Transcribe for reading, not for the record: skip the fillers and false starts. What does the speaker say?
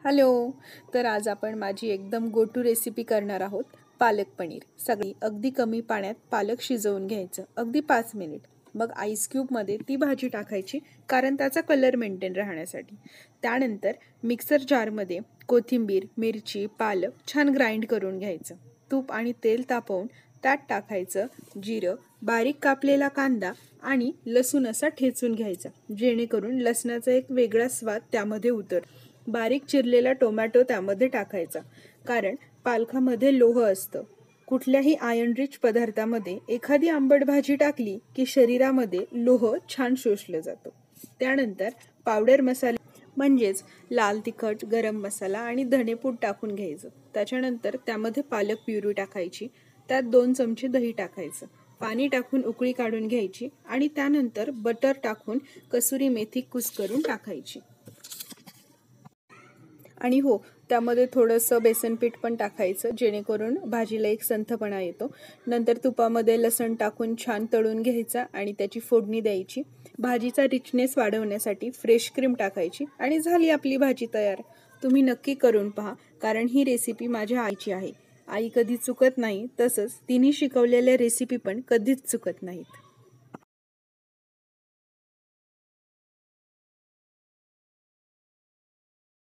Hello. तर आज आपण माझी एकदम गो टू रेसिपी करणार आहोत, पालक पनीर. सगळी अगदी कमी पाण्यात पालक शिजवून घ्यायचं, अगदी 5 मिनिट. मग आईस क्यूबमध्ये ती भाजी टाकायची, कारण त्याचा कलर मेंटेन राहण्यासाठी. त्यानंतर मिक्सर जारमध्ये कोथिंबीर, मिरची, पालक छान ग्राइंड करून घ्यायचं. तूप आणि तेल तापवून त्यात टाकायचं जिरं, बारीक कापलेला कांदा आणि लसूण असा ठेचून घ्यायचा, जेणेकरून लसणाचा एक वेगळा स्वाद त्यामध्ये उतर. बारीक चिरलेला टोमॅटो त्यामध्ये टाकायचा, कारण पालकामध्ये लोह असतं. कुठल्याही आयर्न रिच पदार्थामध्ये एखादी आंबट भाजी टाकली की शरीरामध्ये लोह छान शोषलं जातं. त्यानंतर पावडर मसाले म्हणजेच लाल तिखट, गरम मसाला आणि धनेपूड टाकून घ्यायचं. त्याच्यानंतर त्यामध्ये पालक प्युरी टाकायची. त्यात 2 चमचे दही टाकायचं. पाणी टाकून उकळी काढून घ्यायची आणि त्यानंतर बटर टाकून कसुरी मेथी कुस्करून टाकायची. आणि हो, त्यामध्ये थोडंसं बेसन पीठ पण टाकायचं, जेणेकरून भाजीला एक संथपणा येतो. नंतर तुपामध्ये लसण टाकून छान तळून घ्यायचा आणि त्याची फोडणी द्यायची. भाजीचा रिचनेस वाढवण्यासाठी फ्रेश क्रीम टाकायची आणि झाली आपली भाजी तयार. तुम्ही नक्की करून पहा, कारण ही रेसिपी माझ्या आईची आहे. आई कधी चुकत नाही, तसंच तिने शिकवलेल्या रेसिपी पण कधीच चुकत नाहीत.